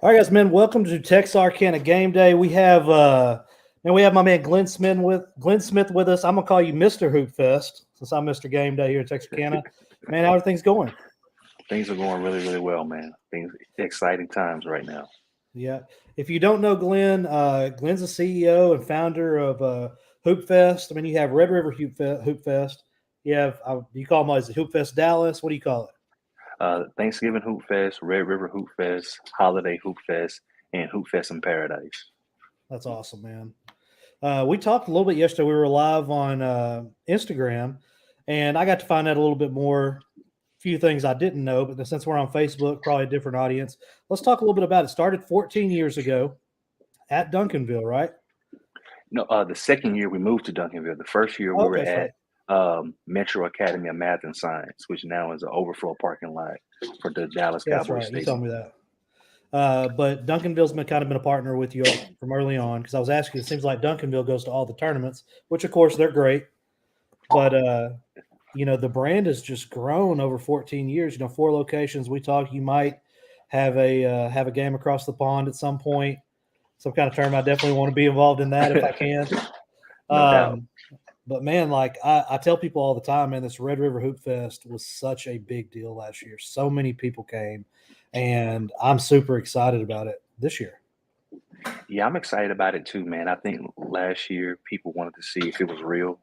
All right, guys, man. Welcome to Texarkana Game Day. We have my man Glenn Smith with us. I'm gonna call you Mr. Hoopfest since I'm Mr. Game Day here at Texarkana. Man, how are things going? Things are going really, really well, man. Exciting times right now. Yeah. If you don't know Glenn, Glenn's the CEO and founder of Hoopfest. I mean, you have Red River Hoopfest. You have you call them as Hoopfest Dallas. What do you call it? Thanksgiving Hoop Fest, Red River Hoop Fest, Holiday Hoop Fest, and Hoop Fest in Paradise. That's awesome, man. We talked a little bit yesterday. We were live on Instagram, and I got to find out a little bit more. Few things I didn't know, but since we're on Facebook, probably a different audience. Let's talk a little bit about it. Started 14 years ago at Duncanville, right? No, the second year we moved to Duncanville. The first year we were Okay, at right. Metro Academy of Math and Science, which now is an overflow parking lot for the Dallas That's Cowboys right. You told Stadium. me that. But Duncanville's been a partner with you from early on because I was asking. It seems like Duncanville goes to all the tournaments, which of course they're great. But the brand has just grown over 14 years. 4 locations. We talked. You might have a game across the pond at some point. Some kind of term. I definitely want to be involved in that if I can. No doubt. But man, like I tell people all the time, man, this Red River Hoop Fest was such a big deal last year. So many people came, and I'm super excited about it this year. Yeah, I'm excited about it too, man. I think last year people wanted to see if it was real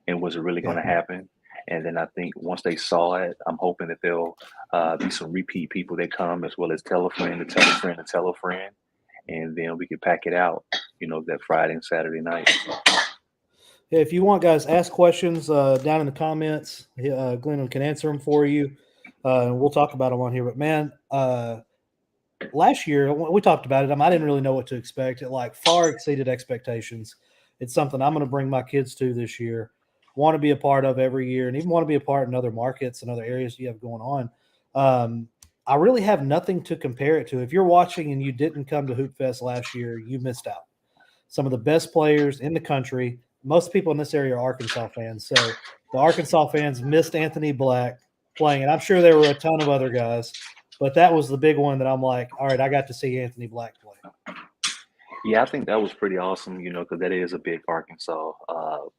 and was it really going Yeah. to happen. And then I think once they saw it, I'm hoping that there'll be some repeat people that come as well as tell a friend to tell a friend to tell a friend. And then we can pack it out, that Friday and Saturday night. Yeah, if you want, guys, ask questions down in the comments. Glenn can answer them for you, and we'll talk about them on here. But man, last year we talked about it. I didn't really know what to expect. It far exceeded expectations. It's something I'm going to bring my kids to this year. Want to be a part of every year, and even want to be a part in other markets and other areas you have going on. I really have nothing to compare it to. If you're watching and you didn't come to Hoop Fest last year, you missed out. Some of the best players in the country. Most people in this area are Arkansas fans. So the Arkansas fans missed Anthony Black playing, and I'm sure there were a ton of other guys, but that was the big one that I'm like, all right, I got to see Anthony Black play. Yeah, I think that was pretty awesome, because that is a big Arkansas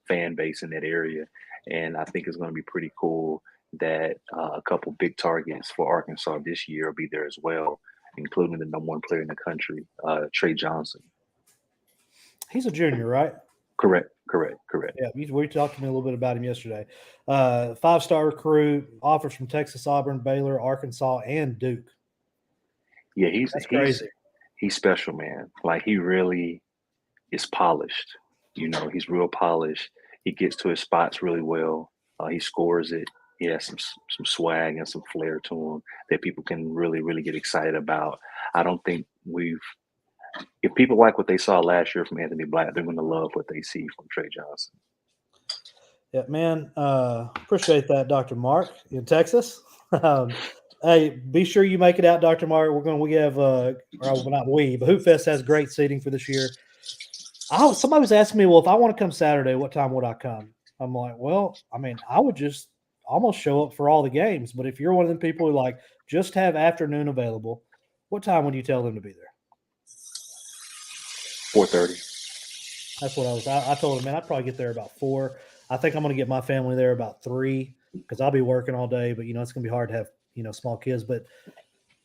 fan base in that area. And I think it's going to be pretty cool that a couple big targets for Arkansas this year will be there as well, including the #1 player in the country, Trey Johnson. He's a junior, right? Correct. Yeah, we talked to me a little bit about him yesterday. 5-star recruit, offers from Texas, Auburn, Baylor, Arkansas, and Duke. Yeah, That's crazy. He's special, man. Like he really is polished. He's real polished. He gets to his spots really well. He scores it. He has some swag and some flair to him that people can really, really get excited about. I don't think if people like what they saw last year from Anthony Black, they're going to love what they see from Trey Johnson. Yeah, man. Appreciate that, Dr. Mark in Texas. Hey, be sure you make it out, Dr. Mark. We have, but Hoopfest has great seating for this year. Somebody was asking me, well, if I want to come Saturday, what time would I come? I'm like, well, I would just almost show up for all the games. But if you're one of them people who just have afternoon available, what time would you tell them to be there? 4:30. That's what I told him, man, I'd probably get there about 4. I think I'm going to get my family there about 3 because I'll be working all day. But, it's going to be hard to have, small kids. But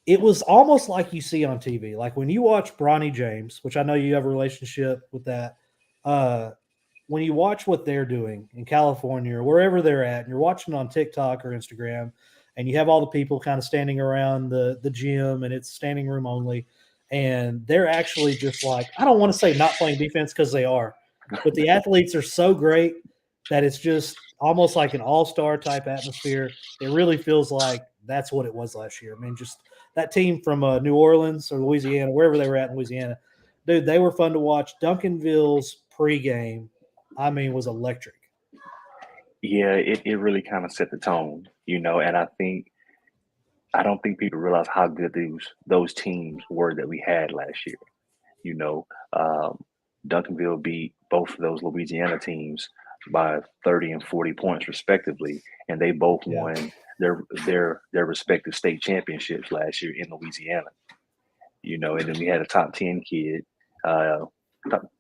it was almost like you see on TV. Like when you watch Bronny James, which I know you have a relationship with that, when you watch what they're doing in California or wherever they're at, and you're watching on TikTok or Instagram, and you have all the people kind of standing around the gym, and it's standing room only, and they're actually just I don't want to say not playing defense because they are, but the athletes are so great that it's just almost like an all-star type atmosphere. It really feels like that's what it was last year. Just that team from New Orleans or Louisiana, wherever they were at in Louisiana, dude, they were fun to watch. Duncanville's pregame, was electric. Yeah, it really kind of set the tone, and I don't think people realize how good those teams were that we had last year. You know, Duncanville beat both of those Louisiana teams by 30 and 40 points respectively, and they both won their respective state championships last year in Louisiana. you know, and then we had a top 10 kid, uh,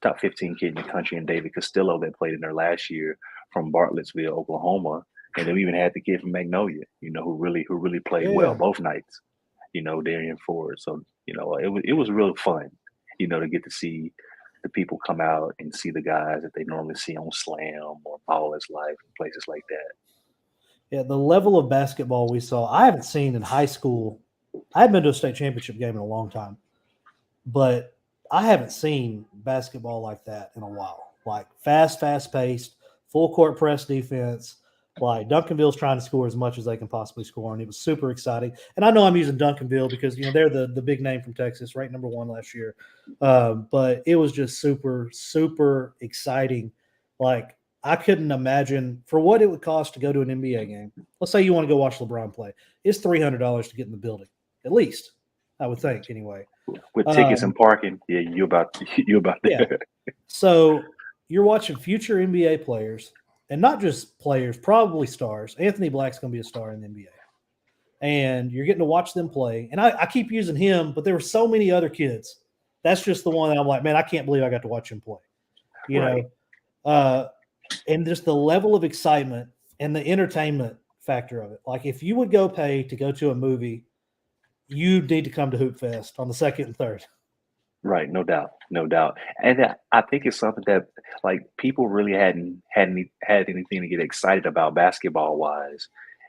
top 15 kid in the country, and David Castillo that played in there last year from Bartlettsville, Oklahoma. And then we even had the kid from Magnolia, you know, who really played well Yeah. both nights, you know, Darian Ford. So, you know, it was really fun, you know, to get to see the people come out and see the guys that they normally see on Slam or Ball is Life and places like that. Yeah, the level of basketball we saw, I haven't seen in high school. I haven't been to a state championship game in a long time, but I haven't seen basketball like that in a while. Like fast paced, full court press defense. Like Duncanville's trying to score as much as they can possibly score, and it was super exciting. And I know I'm using Duncanville because they're the big name from Texas, ranked number one last year. But it was just super exciting. Like I couldn't imagine for what it would cost to go to an NBA game. Let's say you want to go watch LeBron play. It's $300 to get in the building, at least. I would think anyway. With tickets and Um, parking, yeah, you about you about yeah. there. So you're watching future NBA players, and not just players, probably stars. Anthony Black's going to be a star in the NBA, and you're getting to watch them play. And I keep using him, but there were so many other kids. That's just the one that I'm like, man, I can't believe I got to watch him play. You Right. know, and just the level of excitement and the entertainment factor of it. Like if you would go pay to go to a movie, you need to come to Hoop Fest on the second and third. Right, no doubt, no doubt. And I think it's something that like people really hadn't had anything to get excited about basketball wise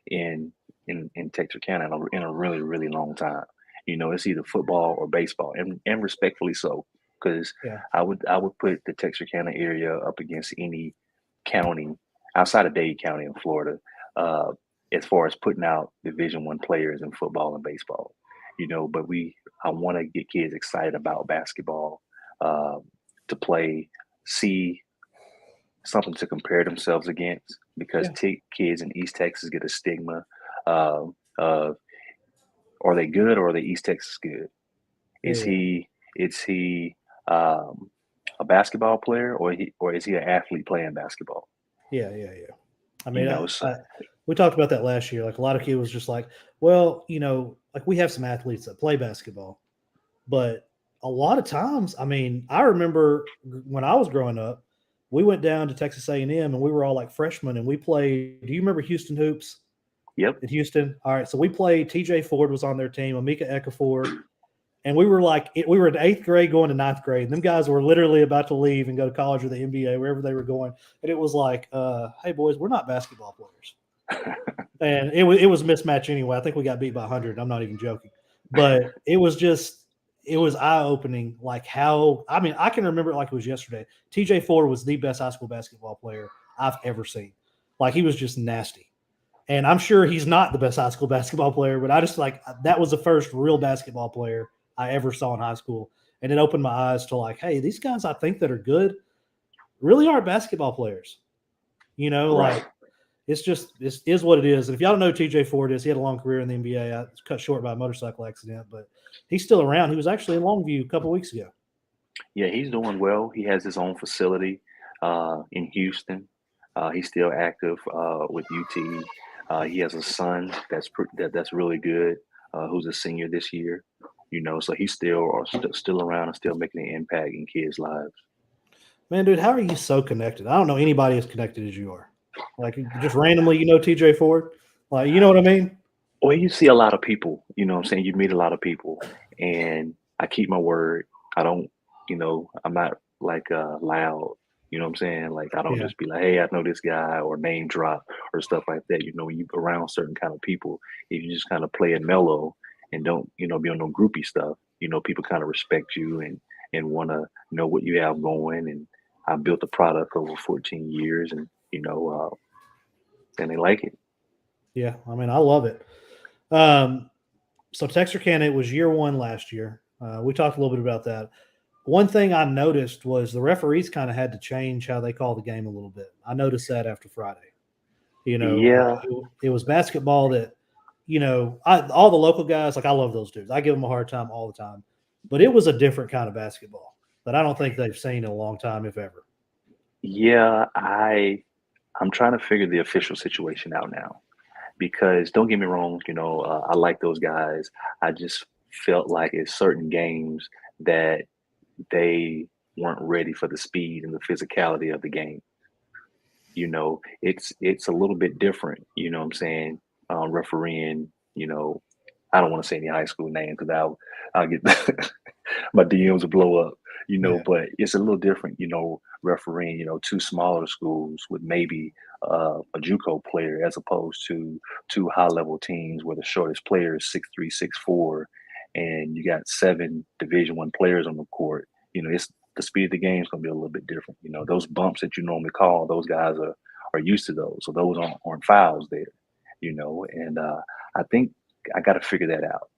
in in Texarkana in a really long time. You know, it's either football or baseball, and respectfully so, because Yeah. I would put the Texarkana area up against any county outside of Dade County in Florida, uh, as far as putting out Division I players in football and baseball. You know, but I want to get kids excited about basketball, uh, to play, see something to compare themselves against because Yeah. kids in East Texas get a stigma uh, of are they good or are they East Texas good? Yeah. Is Yeah. he um, a basketball player or is he an athlete playing basketball? Yeah. I You mean, know, so we talked about that last year. Like a lot of kids was just like, well, like we have some athletes that play basketball, but a lot of times, I mean, I remember when I was growing up, we went down to Texas A&M and M and we were all like freshmen and we played. Do you remember Houston hoops yep, in Houston? All right, so we played. TJ Ford was on their team, Amika Ekafor, and we were like, we were in eighth grade going to ninth grade. And them guys were literally about to leave and go to college or the NBA, wherever they were going. And it was like, hey, boys, we're not basketball players. And it was mismatch anyway. I think we got beat by 100. I'm not even joking. But it was eye opening. Like how, I mean, I can remember it like it was yesterday. TJ Ford was the best high school basketball player I've ever seen. Like he was just nasty. And I'm sure he's not the best high school basketball player, but I just like that was the first real basketball player I ever saw in high school. And it opened my eyes to like, hey, these guys I think that are good really aren't basketball players. right. Like it is what it is. And if y'all don't know who TJ Ford is, he had a long career in the NBA. I was cut short by a motorcycle accident, but he's still around. He was actually in Longview a couple weeks ago. Yeah, he's doing well. He has his own facility in Houston. He's still active with UT. He has a son that's really good, who's a senior this year. You know, so he's still around and still making an impact in kids' lives. Man, dude, how are you so connected? I don't know anybody as connected as you are. Like just randomly, TJ Ford. Like, you know what I mean? Well, you see a lot of people. You know what I'm saying? You meet a lot of people, and I keep my word. I don't, I'm not like loud. You know what I'm saying? Like I don't Yeah. just be like, "Hey, I know this guy," or name drop or stuff like that. You know, when you around certain kind of people, if you just kind of play it mellow and don't, be on no groupie stuff, people kind of respect you and want to know what you have going. And I built a product over 14 years, and they like it. Yeah. I mean, I love it. Um, so Texarkana, it was year one last year. We talked a little bit about that. One thing I noticed was the referees kind of had to change how they call the game a little bit. I noticed that after Friday. Yeah, It was basketball that, all the local guys, like I love those dudes. I give them a hard time all the time. But it was a different kind of basketball that I don't think they've seen in a long time, if ever. yeah. I'm trying to figure the official situation out now because don't get me wrong, I like those guys. I just felt like at certain games that they weren't ready for the speed and the physicality of the game. It's a little bit different, you know what I'm saying? Refereeing, I don't want to say any high school name because I'll get my DMs will blow up, Yeah. but it's a little different, refereeing, two smaller schools with maybe a JUCO player as opposed to two high level teams where the shortest player is 6'3", 6'4", and you got 7 Division I players on the court. It's the speed of the game is going to be a little bit different. Those bumps that you normally call, those guys are used to those, so those aren't fouls there. And I think I got to figure that out.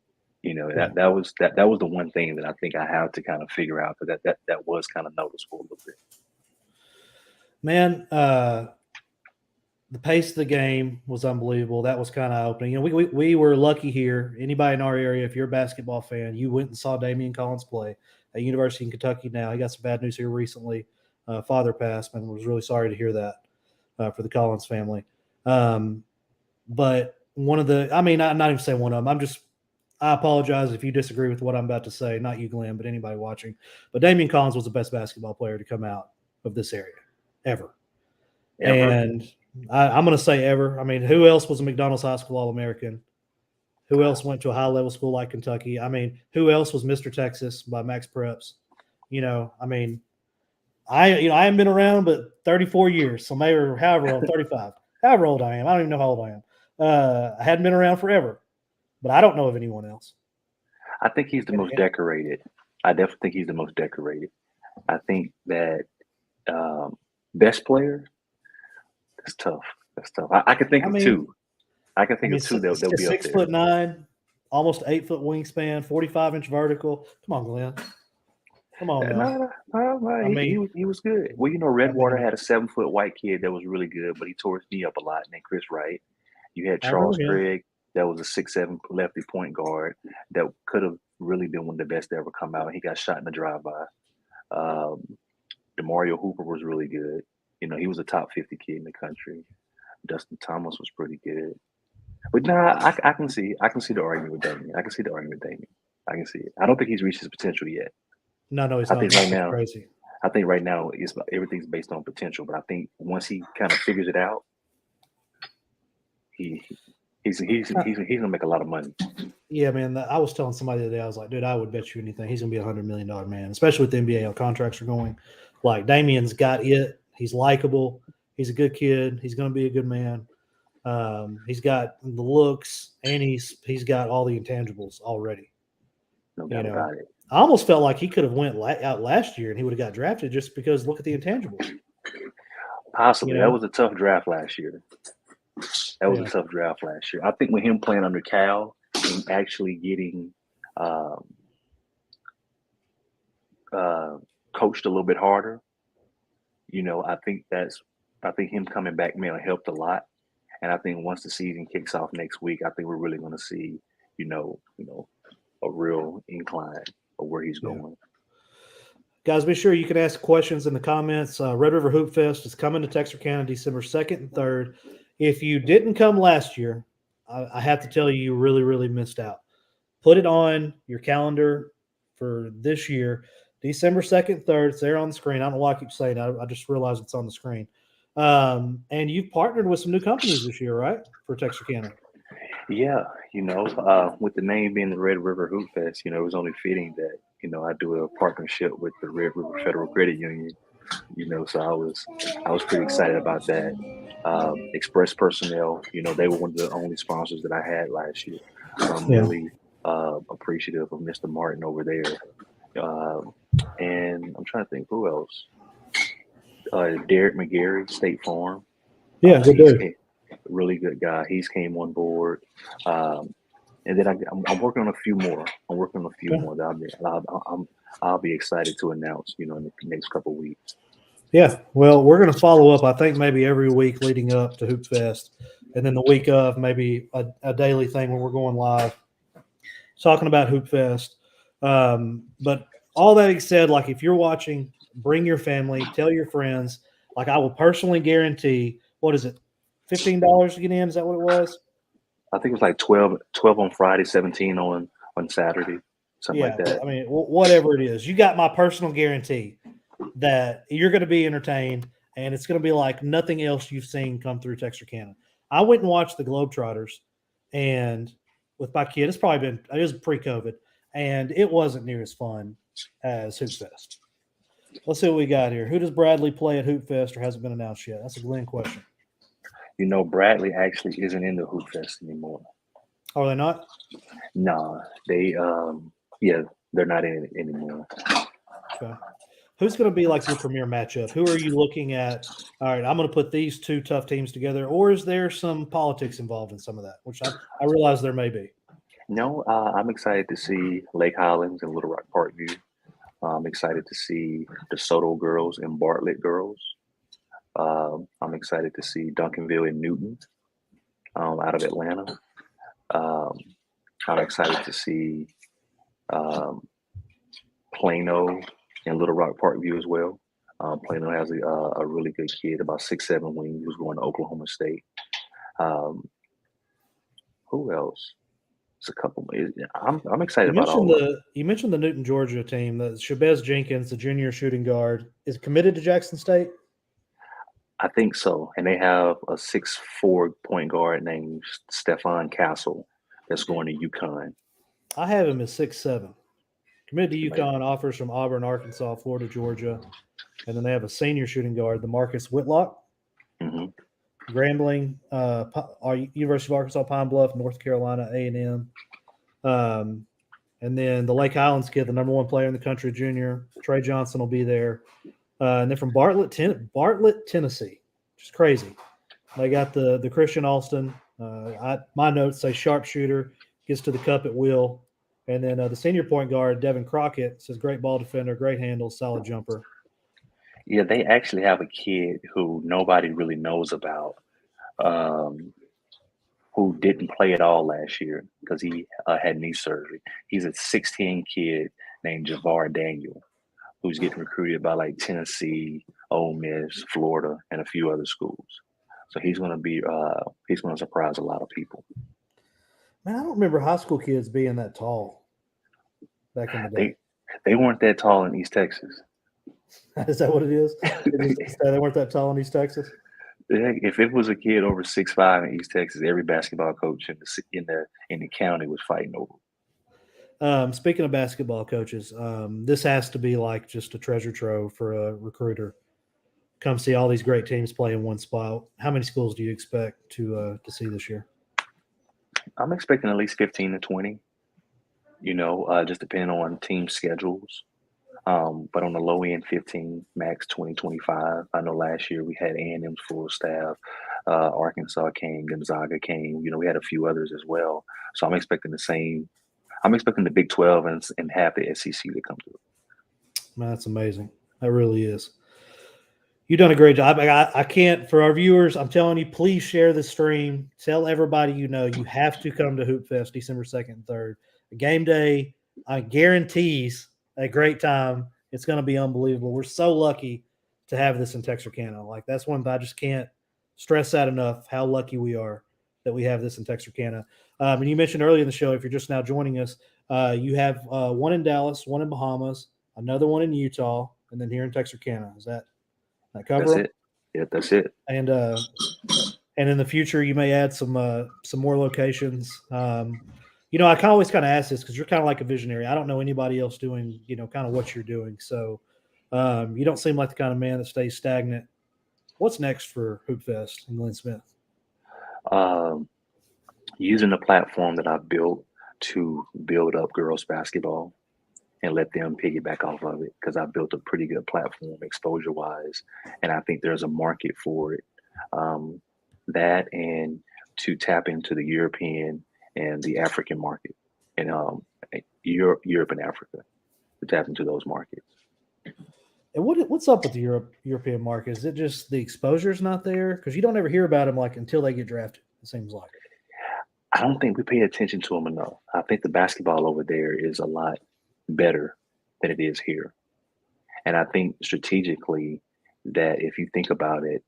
Yeah. That was the one thing that I think I have to kind of figure out, because that was kind of noticeable a little bit. Man, the pace of the game was unbelievable. That was kind of opening. We were lucky here. Anybody in our area, if you're a basketball fan, you went and saw Damian Collins play at University in Kentucky. Now he got some bad news here recently. Father passed, and was really sorry to hear that for the Collins family. But one of the, I'm not even saying one of them. I apologize if you disagree with what I'm about to say. Not you, Glenn, but anybody watching. But Damian Collins was the best basketball player to come out of this area ever. And I'm going to say ever. Who else was a McDonald's High School All-American? Who else went to a high-level school like Kentucky? Who else was Mr. Texas by Max Preps? I haven't been around but 34 years, so maybe however old, 35, however old I am. I don't even know how old I am. I hadn't been around forever, but I don't know of anyone else. I think he's the most decorated. I definitely think he's the most decorated. I think that best player, that's tough. That's tough. I can think of two. I can think of two that will be up there. 6'9", almost 8 foot wingspan, 45-inch vertical. Come on, Glenn. Come on, no. He was good. Well, Redwater had a 7 foot white kid that was really good, but he tore his knee up a lot. Named Chris Wright. You had Charles Craig, that was a 6'7" lefty point guard that could have really been one of the best to ever come out. He got shot in the drive-by. DeMario Hooper was really good. He was a top 50 kid in the country. Dustin Thomas was pretty good. But I can see the argument with Damian. I can see it. I don't think he's reached his potential yet. No, he's not. I think right now, crazy. I think right now everything's based on potential. But I think once he kind of figures it out, he's gonna make a lot of money. Yeah, man. I was telling somebody the other day, I was like, dude, I would bet you anything he's gonna be $100 million man, especially with the NBA how contracts are going. Like Damian's got it. He's likable. He's a good kid. He's gonna be a good man. He's got the looks, and he's got all the intangibles already. No doubt about it. I almost felt like he could have went out last year and he would have got drafted just because look at the intangibles. Possibly. That was a tough draft last year. A tough draft last year. I think with him playing under Cal and actually getting coached a little bit harder, I think him coming back may have helped a lot. And I think once the season kicks off next week, I think we're really going to see, a real incline of where he's going. Guys, be sure you can ask questions in the comments. Red River Hoopfest is coming to Texarkana December 2nd and 3rd. If you didn't come last year, I have to tell you, you really, really missed out. Put it on your calendar for this year, December 2nd, 3rd. It's there on the screen. I don't know why I keep saying that. I just realized it's on the screen. And you've partnered with some new companies this year, right, for Texarkana? Yeah, with the name being the Red River Hoopfest, it was only fitting that, I do a partnership with the Red River Federal Credit Union, so I was pretty excited about that. Express Personnel, they were one of the only sponsors that I had last year. So I'm really appreciative of Mr. Martin over there. And I'm trying to think who else. Derek McGarry, State Farm. Yeah, good dude. Really good guy. He's came on board. And then I'm working on a few more. That I'll be excited to announce, in the next couple of weeks. Yeah, well, we're going to follow up, I think, maybe every week leading up to Hoopfest. And then the week of, maybe a daily thing when we're going live, talking about Hoopfest. But all that being said, like if you're watching, bring your family, tell your friends. Like I will personally guarantee, what is it, $15 to get in? Is that what it was? I think it was like 12 on Friday, 17 on Saturday. something like that. I mean, whatever it is, you got my personal guarantee that you're going to be entertained, and it's going to be like nothing else you've seen come through Texarkana. I went and watched the Globetrotters, and with my kid, it was pre-COVID, and it wasn't near as fun as Hoopfest. Let's see what we got here. Who does Bradley play at Hoopfest or hasn't been announced yet? That's a Glenn question. Bradley actually isn't in the Hoopfest anymore. Are they not? Nah, they they're not in it anymore. Okay. Who's going to be like your premier matchup? Who are you looking at? All right, I'm going to put these two tough teams together, or is there some politics involved in some of that, which I realize there may be? No, I'm excited to see Lake Highlands and Little Rock Parkview. I'm excited to see DeSoto girls and Bartlett girls. I'm excited to see Duncanville and Newton out of Atlanta. I'm excited to see Plano and Little Rock Parkview as well. Plano has a really good kid, about 6'7" wing, who's going to Oklahoma State. Who else? It's a couple. I'm excited about all of them. You mentioned the Newton, Georgia team. The Shabazz Jenkins, the junior shooting guard, is committed to Jackson State. I think so, and they have a 6'4" point guard named Stefan Castle that's going to UConn. I have him as 6'7". Committed to UConn, offers from Auburn, Arkansas, Florida, Georgia, and then they have a senior shooting guard, the Marcus Whitlock. Mm-hmm. Grambling, University of Arkansas, Pine Bluff, North Carolina, A&M. And then the Lake Highlands kid, the number one player in the country, junior, Trey Johnson will be there. And then from Bartlett, Tennessee, which is crazy. They got the Christian Alston. My notes say sharpshooter, gets to the cup at will. And then the senior point guard, Devin Crockett, says great ball defender, great handle, solid jumper. Yeah, they actually have a kid who nobody really knows about, who didn't play at all last year because he had knee surgery. He's a 16 kid named Javar Daniel, who's getting recruited by like Tennessee, Ole Miss, Florida, and a few other schools. So he's going to surprise a lot of people. Man, I don't remember high school kids being that tall back in the day. They weren't that tall in East Texas. Is that what it is? They weren't that tall in East Texas? If it was a kid over 6'5" in East Texas, every basketball coach in the county was fighting over. Speaking of basketball coaches, this has to be like just a treasure trove for a recruiter. Come see all these great teams play in one spot. How many schools do you expect to see this year? I'm expecting at least 15 to 20. Just depending on team schedules. But on the low end, 15, max 20, 25. I know last year we had A&M's full staff, Arkansas came, Gonzaga came. We had a few others as well. So I'm expecting the same. I'm expecting the Big 12 and half the SEC to come through. Man, that's amazing. That really is. You've done a great job. I can't, for our viewers, I'm telling you, please share the stream. Tell everybody you have to come to Hoopfest December 2nd and 3rd. The game day, I guarantees a great time. It's going to be unbelievable. We're so lucky to have this in Texarkana. Like, that's one thing I just can't stress that enough, how lucky we are that we have this in Texarkana. And you mentioned earlier in the show, if you're just now joining us, you have one in Dallas, one in Bahamas, another one in Utah, and then here in Texarkana. Is that cover? That's it. Yeah, that's it. And in the future, you may add some more locations. I can always kind of ask this because you're kind of like a visionary. I don't know anybody else doing, kind of what you're doing. So you don't seem like the kind of man that stays stagnant. What's next for Hoopfest and Glenn Smith? Using the platform that I've built to build up girls basketball and let them piggyback off of it, because I've built a pretty good platform exposure-wise, and I think there's a market for it. That and to tap into the European and the African market, and Europe and Africa, to tap into those markets. And what's up with the European market? Is it just the exposure is not there? Because you don't ever hear about them until they get drafted, it seems like. I don't think we pay attention to them enough. I think the basketball over there is a lot better than it is here. And I think strategically that if you think about it,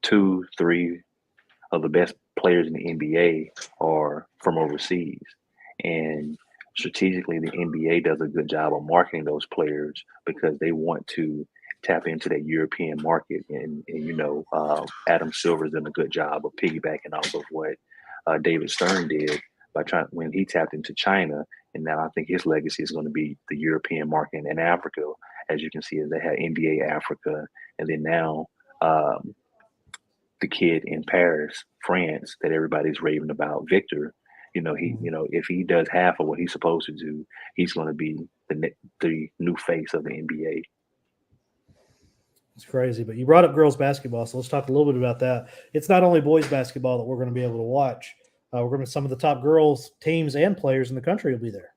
2, 3 of the best players in the NBA are from overseas. And strategically, the NBA does a good job of marketing those players because they want to tap into that European market. And Adam Silver's done a good job of piggybacking off of what David Stern did by trying when he tapped into China. And now I think his legacy is going to be the European market and Africa. As you can see, they have NBA Africa, and then now the kid in Paris, France, that everybody's raving about, Victor. If he does half of what he's supposed to do, he's going to be the new face of the NBA. It's crazy. But you brought up girls basketball, so let's talk a little bit about that. It's not only boys basketball that we're going to be able to watch. We're going to some of the top girls teams and players in the country will be there.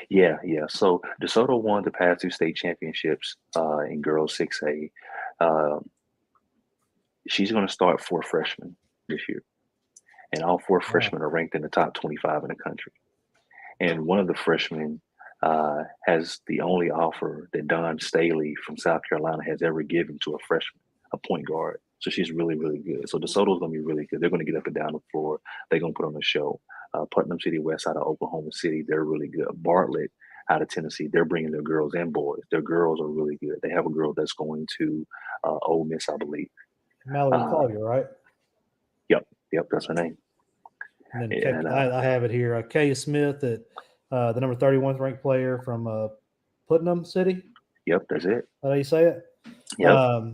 Yeah. So DeSoto won the past 2 state championships in girls 6A. She's going to start 4 freshmen this year, and all 4 freshmen are ranked in the top 25 in the country. And one of the freshmen has the only offer that Don Staley from South Carolina has ever given to a freshman, a point guard. So she's really, really good. So DeSoto's going to be really good. They're going to get up and down the floor. They're going to put on a show. Putnam City West out of Oklahoma City, they're really good. Bartlett out of Tennessee, they're bringing their girls and boys. Their girls are really good. They have a girl that's going to Ole Miss, I believe. Mallory Collier, right? Yep, that's her name. And then I have it here. Kaya Smith, at the number 31th ranked player from Putnam City. Yep, that's it. How do you say it? Yep.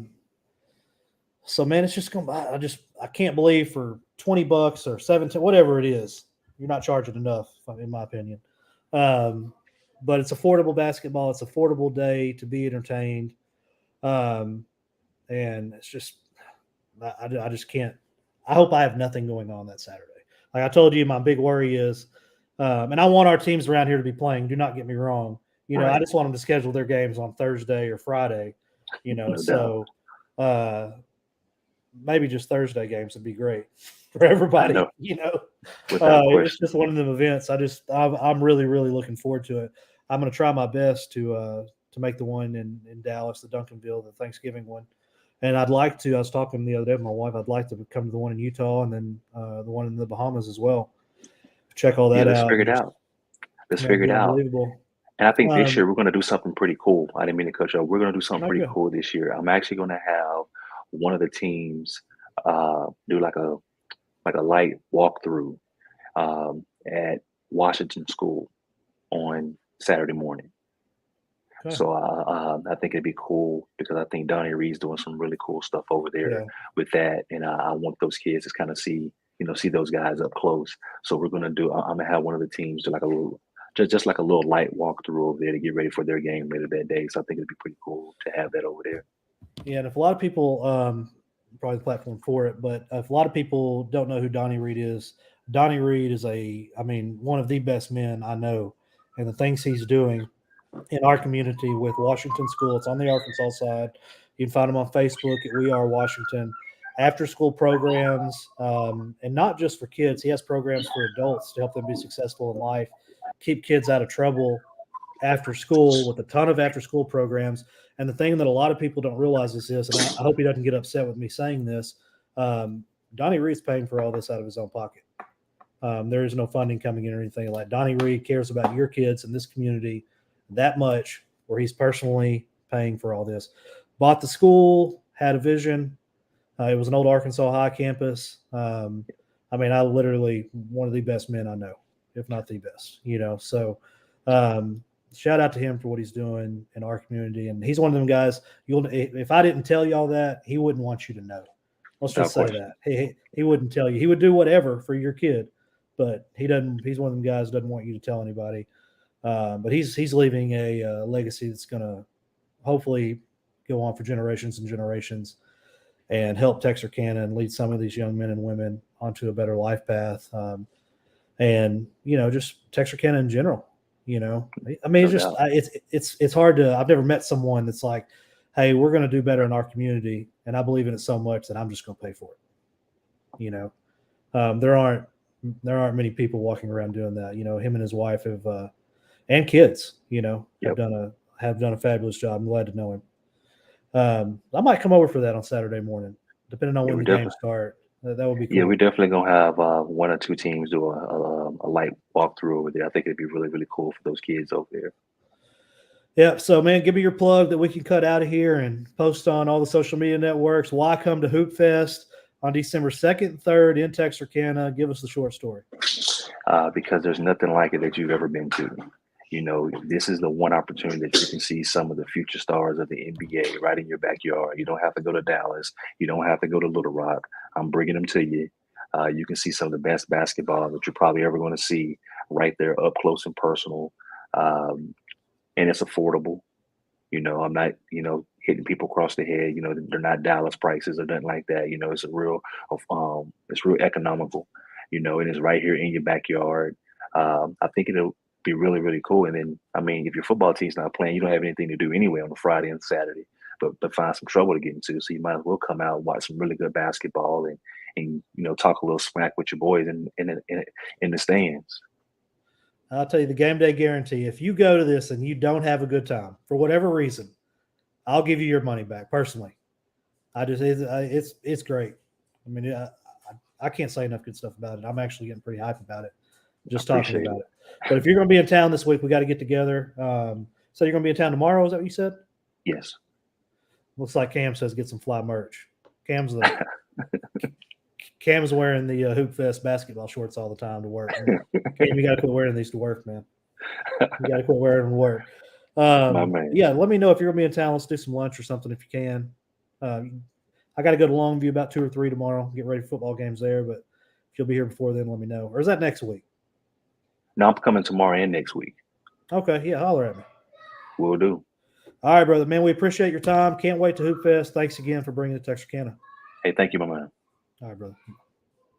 So man, it's just going. I can't believe for $20 or $17, whatever it is, you're not charging enough, in my opinion. But it's affordable basketball. It's affordable day to be entertained, and it's just I just can't. I hope I have nothing going on that Saturday. Like I told you, my big worry is, and I want our teams around here to be playing. Do not get me wrong. Right. I just want them to schedule their games on Thursday or Friday. No doubt. Maybe just Thursday games would be great for everybody. It's just one of them events. I'm really, really looking forward to it. I'm going to try my best to make the one in Dallas, the Duncanville, the Thanksgiving one. And I'd like to. I was talking the other day with my wife. I'd like to come to the one in Utah and then the one in the Bahamas as well. Check all that out. Let's figure it out. Unbelievable. And I think this year we're going to do something pretty cool. I didn't mean to cut you off. We're going to do something pretty cool this year. I'm actually going to have one of the teams do like a light walkthrough at Washington School on Saturday morning. Okay. So I think it'd be cool because I think Donnie Reed's doing some really cool stuff over there with that, and I want those kids to kind of see those guys up close. So we're gonna do. I'm gonna have one of the teams do like a little, just like a little light walkthrough over there to get ready for their game later that day. So I think it'd be pretty cool to have that over there. Yeah, and if a lot of people probably the platform for it, but if a lot of people don't know who Donnie Reed is, Donnie Reed is one of the best men I know, and the things he's doing in our community with Washington School. It's on the Arkansas side. You can find him on Facebook at We Are Washington. After school programs, and not just for kids. He has programs for adults to help them be successful in life, keep kids out of trouble after school with a ton of after school programs. And the thing that a lot of people don't realize is this, and I hope he doesn't get upset with me saying this, Donnie Reed's paying for all this out of his own pocket. There is no funding coming in or anything like that. Donnie Reed cares about your kids in this community that much, where he's personally paying for all this. Bought the school, had a vision. It was an old Arkansas High campus. I literally one of the best men I know, if not the best, So shout out to him for what he's doing in our community. And he's one of them guys, if I didn't tell y'all that, he wouldn't want you to know. Let's just say that. He wouldn't tell you. He would do whatever for your kid, but he's one of them guys who doesn't want you to tell anybody. But he's leaving a legacy that's going to hopefully go on for generations and generations and help Texarkana and lead some of these young men and women onto a better life path. And just Texarkana in general, it's hard to, I've never met someone that's like, hey, we're going to do better in our community. And I believe in it so much that I'm just going to pay for it. There aren't many people walking around doing that. Him and his wife have, and kids, have done a fabulous job. I'm glad to know him. I might come over for that on Saturday morning, depending on when the games start. That would be cool. Yeah, we're definitely gonna have one or two teams do a a light walkthrough over there. I think it'd be really, really cool for those kids over there. Yeah. So, man, give me your plug that we can cut out of here and post on all the social media networks. Why come to Hoopfest on December 2nd and 3rd in Texarkana? Give us the short story. Because there's nothing like it that you've ever been to. You know, this is the one opportunity that you can see some of the future stars of the NBA right in your backyard. You don't have to go to Dallas. You don't have to go to Little Rock. I'm bringing them to you. You can see some of the best basketball that you're probably ever going to see right there up close and personal. And it's affordable. You know, I'm not, hitting people across the head. You know, they're not Dallas prices or nothing like that. You know, it's real economical. You know, and it's right here in your backyard. I think it'll be really, really cool. And then, I mean, if your football team's not playing, you don't have anything to do anyway on a Friday and Saturday, but find some trouble to get into. So you might as well come out and watch some really good basketball and talk a little smack with your boys in the stands. I'll tell you the game day guarantee. If you go to this and you don't have a good time for whatever reason, I'll give you your money back personally. It's great. I mean, I can't say enough good stuff about it. I'm actually getting pretty hype about it, just talking about it. But if you're going to be in town this week, we got to get together. So you're going to be in town tomorrow? Is that what you said? Yes. Looks like Cam says get some fly merch. Cam's wearing the Hoopfest basketball shorts all the time to work. Cam, you got to quit wearing these to work, man. You got to quit wearing them to work. My man. Yeah, let me know if you're going to be in town. Let's do some lunch or something if you can. I got to go to Longview about 2 or 3 tomorrow. Get ready for football games there. But if you'll be here before then, let me know. Or is that next week? No, I'm coming tomorrow and next week. Okay, yeah, holler at me. Will do. All right, brother. Man, we appreciate your time. Can't wait to Hoopfest. Thanks again for bringing it to Texarkana. Hey, thank you, my man. All right, brother.